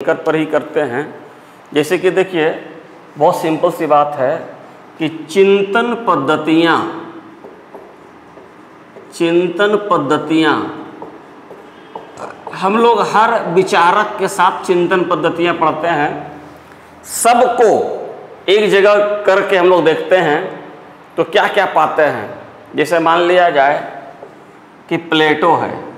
हकीकत पर ही करते हैं। जैसे कि देखिए, बहुत सिंपल सी बात है कि चिंतन पद्धतियाँ हम लोग हर विचारक के साथ चिंतन पद्धतियाँ पढ़ते हैं। सबको एक जगह करके हम लोग देखते हैं तो क्या क्या पाते हैं। जैसे मान लिया जाए कि प्लेटो है,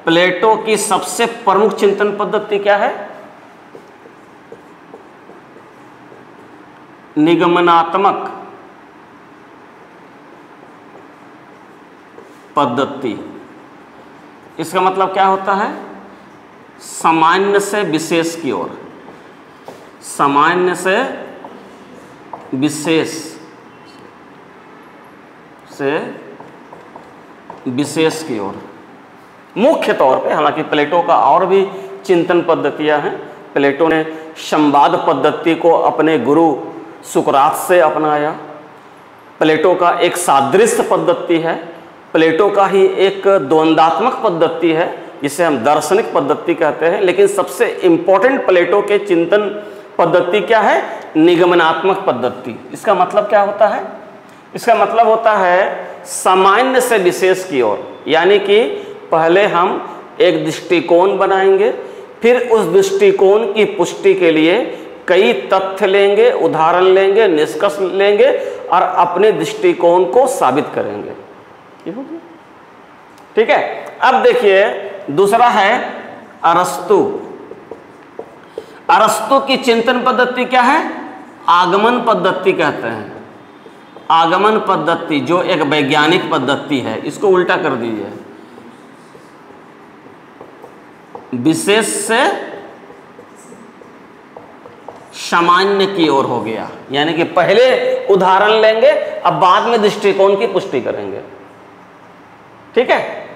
प्लेटो की सबसे प्रमुख चिंतन पद्धति क्या है? निगमनात्मक पद्धति। इसका मतलब क्या होता है? सामान्य से विशेष की ओर, सामान्य से विशेष की ओर मुख्य तौर पे। हालांकि प्लेटो का और भी चिंतन पद्धतियां हैं। प्लेटो ने संवाद पद्धति को अपने गुरु सुकरात से अपनाया। प्लेटो का एक सादृश्य पद्धति है, प्लेटो का ही एक द्वंद्वात्मक पद्धति है जिसे हम दार्शनिक पद्धति कहते हैं। लेकिन सबसे इंपॉर्टेंट प्लेटो के चिंतन पद्धति क्या है? निगमनात्मक पद्धति। इसका मतलब क्या होता है? इसका मतलब होता है सामान्य से विशेष की ओर। यानी कि पहले हम एक दृष्टिकोण बनाएंगे, फिर उस दृष्टिकोण की पुष्टि के लिए कई तथ्य लेंगे, उदाहरण लेंगे, निष्कर्ष लेंगे और अपने दृष्टिकोण को साबित करेंगे। ये हो गया, ठीक है। अब देखिए, दूसरा है अरस्तु। अरस्तु की चिंतन पद्धति क्या है? आगमन पद्धति कहते हैं। आगमन पद्धति जो एक वैज्ञानिक पद्धति है, इसको उल्टा कर दीजिए, विशेष से सामान्य की ओर हो गया। यानी कि पहले उदाहरण लेंगे, अब बाद में दृष्टिकोण की पुष्टि करेंगे, ठीक है।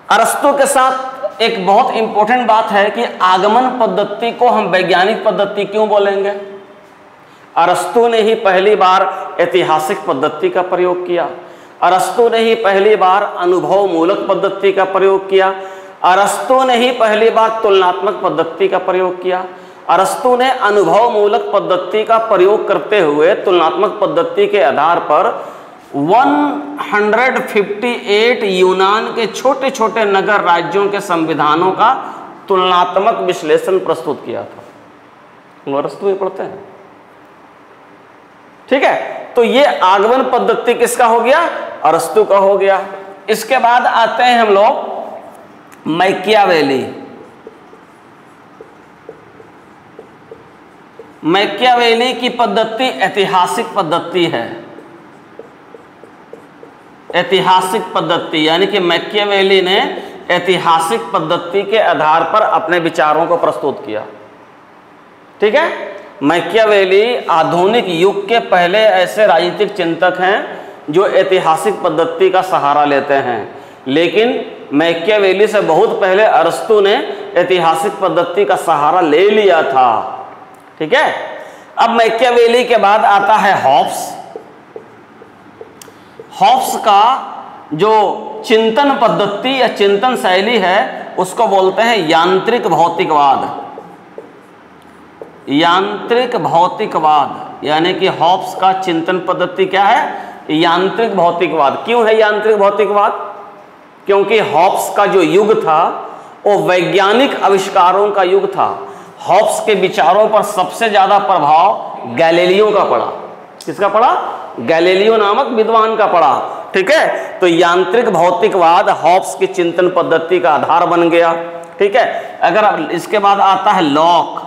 अरस्तु के साथ एक बहुत इंपॉर्टेंट बात है कि आगमन पद्धति को हम वैज्ञानिक पद्धति क्यों बोलेंगे? अरस्तु ने ही पहली बार ऐतिहासिक पद्धति का प्रयोग किया। अरस्तु ने ही पहली बार अनुभव मूलक पद्धति का प्रयोग किया। अरस्तु ने ही पहली बार तुलनात्मक पद्धति का प्रयोग किया। अरस्तु ने अनुभव मूलक पद्धति का प्रयोग करते हुए तुलनात्मक पद्धति के आधार पर 158 यूनान के छोटे छोटे नगर राज्यों के संविधानों का तुलनात्मक विश्लेषण प्रस्तुत किया था। वो अरस्तु में पढ़ते हैं, ठीक है। तो ये आगमन पद्धति किसका हो गया? अरस्तु का हो गया। इसके बाद आते हैं हम लोग मैकियावेली। मैकियावेली की पद्धति ऐतिहासिक पद्धति है। ऐतिहासिक पद्धति यानी कि मैकियावेली ने ऐतिहासिक पद्धति के आधार पर अपने विचारों को प्रस्तुत किया, ठीक है। मैकियावेली आधुनिक युग के पहले ऐसे राजनीतिक चिंतक हैं जो ऐतिहासिक पद्धति का सहारा लेते हैं। लेकिन मैकियावेली से बहुत पहले अरस्तु ने ऐतिहासिक पद्धति का सहारा ले लिया था, ठीक है। अब मैकियावेली के बाद आता है हॉब्स। हॉब्स का जो चिंतन पद्धति या चिंतन शैली है उसको बोलते हैं यांत्रिक भौतिकवाद। यांत्रिक भौतिकवाद यानी कि हॉब्स का चिंतन पद्धति क्या है? यांत्रिक भौतिकवाद। क्यों है यांत्रिक भौतिकवाद? क्योंकि हॉब्स का जो युग था वो वैज्ञानिक आविष्कारों का युग था। हॉब्स के विचारों पर सबसे ज्यादा प्रभाव गैलीलियो का पड़ा। किसका पड़ा? गैलीलियो नामक विद्वान का पड़ा, ठीक है। तो यांत्रिक भौतिकवाद हॉब्स की चिंतन पद्धति का आधार बन गया, ठीक है। अगर इसके बाद आता है लॉक,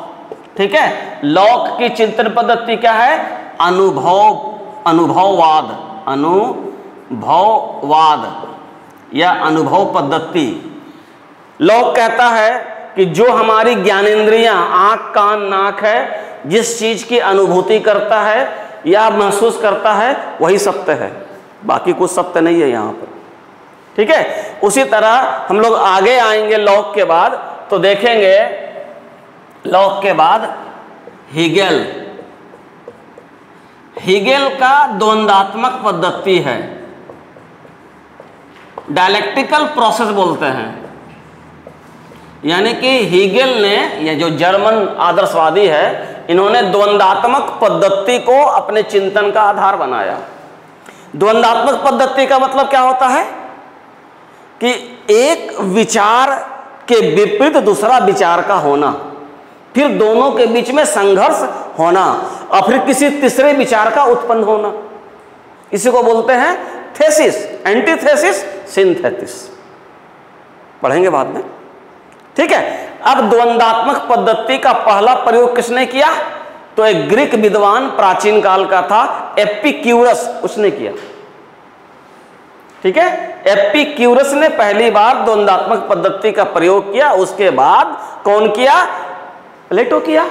ठीक है। लॉक की चिंतन पद्धति क्या है? अनुभववाद या अनुभव पद्धति। लॉक कहता है कि जो हमारी ज्ञानेंद्रियां आंख, कान, नाक है, जिस चीज की अनुभूति करता है या महसूस करता है वही सत्य है, बाकी कुछ सत्य नहीं है यहाँ पर, ठीक है। उसी तरह हम लोग आगे आएंगे लॉक के बाद तो देखेंगे, लॉक के बाद हीगेल का द्वंद्वात्मक पद्धति है, डायलेक्टिकल प्रोसेस बोलते हैं। यानी कि हीगेल ने, ये जो जर्मन आदर्शवादी है, इन्होंने द्वंद्वात्मक पद्धति को अपने चिंतन का आधार बनाया। द्वंद्वात्मक पद्धति का मतलब क्या होता है कि एक विचार के विपरीत दूसरा विचार का होना, फिर दोनों के बीच में संघर्ष होना और फिर किसी तीसरे विचार का उत्पन्न होना। इसी को बोलते हैं थेसिस, एंटीथेसिस, सिंथेसिस। पढ़ेंगे बाद में, ठीक है। अब द्वंद्वात्मक पद्धति का पहला प्रयोग किसने किया? तो एक ग्रीक विद्वान प्राचीन काल का था, एपिक्यूरस, उसने किया। ठीक है, एपिक्यूरस ने पहली बार द्वंद्वात्मक पद्धति का प्रयोग किया। उसके बाद कौन किया? प्लेटो किया।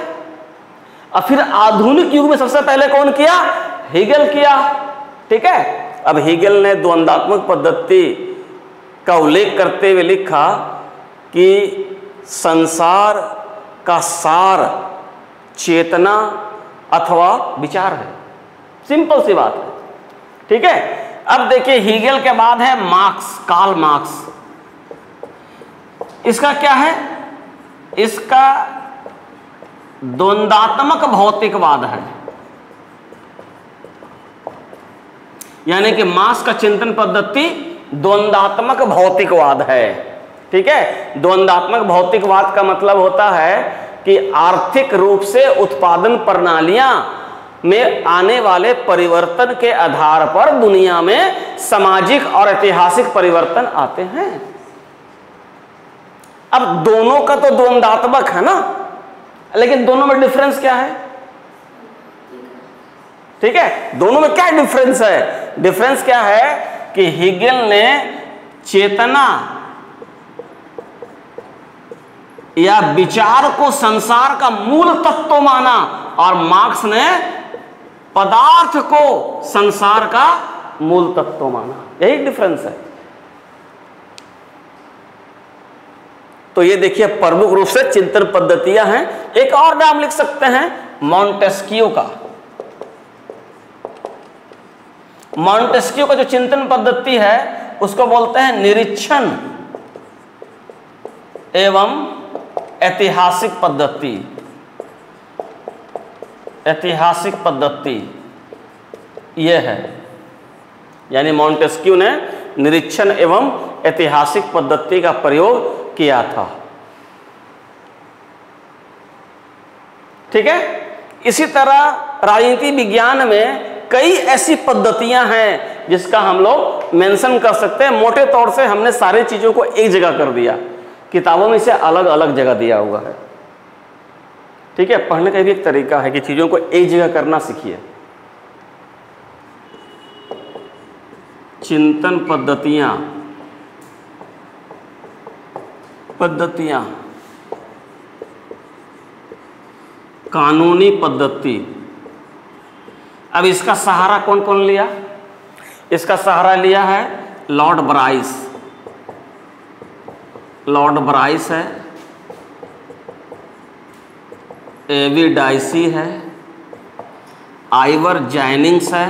और फिर आधुनिक युग में सबसे पहले कौन किया? हीगेल किया। ठीक है, अब हीगेल ने द्वंद्वात्मक पद्धति का उल्लेख करते हुए लिखा कि संसार का सार चेतना अथवा विचार है। सिंपल सी बात है। ठीक है, अब देखिए हीगेल के बाद है मार्क्स, कार्ल मार्क्स। इसका क्या है? इसका द्वंद्वात्मक भौतिकवाद है। यानी कि मार्क्स का चिंतन पद्धति द्वंद्वात्मक भौतिकवाद है। ठीक है, द्वंद्वात्मक भौतिकवाद का मतलब होता है कि आर्थिक रूप से उत्पादन प्रणालियां में आने वाले परिवर्तन के आधार पर दुनिया में सामाजिक और ऐतिहासिक परिवर्तन आते हैं। अब दोनों का तो द्वंद्वात्मक है ना, लेकिन दोनों में डिफरेंस क्या है? ठीक है, दोनों में क्या डिफरेंस है? डिफरेंस क्या है कि हीगेल ने चेतना या विचार को संसार का मूल तत्व माना और मार्क्स ने पदार्थ को संसार का मूल तत्व माना। यही डिफरेंस है। तो ये देखिए प्रमुख रूप से चिंतन पद्धतियां हैं। एक और नाम लिख सकते हैं मॉन्टेस्क्यू का। मॉन्टेस्क्यू का जो चिंतन पद्धति है उसको बोलते हैं निरीक्षण एवं ऐतिहासिक पद्धति। ऐतिहासिक पद्धति यह है, यानी मॉन्टेस्क्यू ने निरीक्षण एवं ऐतिहासिक पद्धति का प्रयोग किया था। ठीक है, इसी तरह राजनीति विज्ञान में कई ऐसी पद्धतियां हैं जिसका हम लोग मेंशन कर सकते हैं। मोटे तौर से हमने सारी चीजों को एक जगह कर दिया, किताबों में इसे अलग अलग जगह दिया हुआ है। ठीक है, पढ़ने का भी एक तरीका है कि चीजों को एक जगह करना सीखिए। चिंतन पद्धतियां, कानूनी पद्धति। अब इसका सहारा कौन कौन लिया? इसका सहारा लिया है लॉर्ड ब्राइस। लॉर्ड ब्राइस है, एवी डाइसी है, आइवर जैनिंग्स है,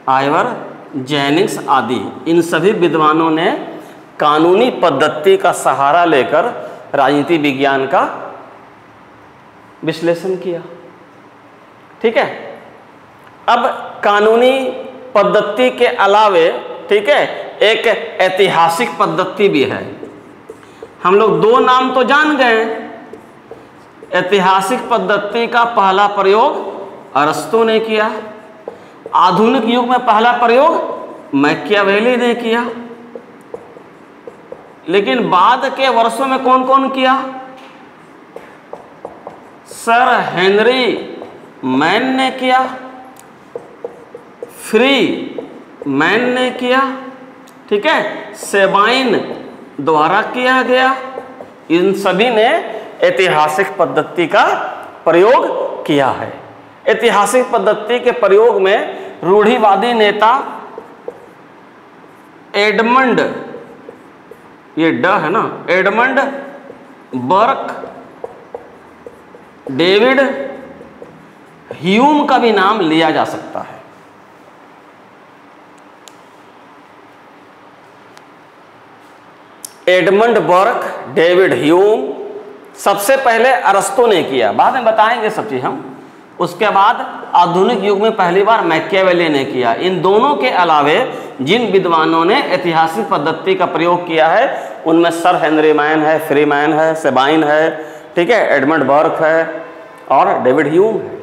आइवर जैनिंग्स आदि। इन सभी विद्वानों ने कानूनी पद्धति का सहारा लेकर राजनीति विज्ञान का विश्लेषण किया। ठीक है, अब कानूनी पद्धति के अलावे, ठीक है, एक ऐतिहासिक पद्धति भी है। हम लोग दो नाम तो जान गए। ऐतिहासिक पद्धति का पहला प्रयोग अरस्तू ने किया। आधुनिक युग में पहला प्रयोग मैकियावेली ने किया। लेकिन बाद के वर्षों में कौन कौन किया? सर हेनरी मैन ने किया, फ्री मैन ने किया। ठीक है, सेबाइन द्वारा किया गया। इन सभी ने ऐतिहासिक पद्धति का प्रयोग किया है। ऐतिहासिक पद्धति के प्रयोग में रूढ़िवादी नेता एडमंड, ये ड है ना, एडमंड बर्क, डेविड ह्यूम का भी नाम लिया जा सकता है। एडमंड बर्क, डेविड ह्यूम, सबसे पहले अरस्तु ने किया, बाद में बताएंगे सब चीज हम। उसके बाद आधुनिक युग में पहली बार मैकियावेली ने किया। इन दोनों के अलावे जिन विद्वानों ने ऐतिहासिक पद्धति का प्रयोग किया है उनमें सर हेनरी मैन है, फ्रीमैन है, सेबाइन है, ठीक है, एडमंड बर्क है और डेविड ह्यूम है।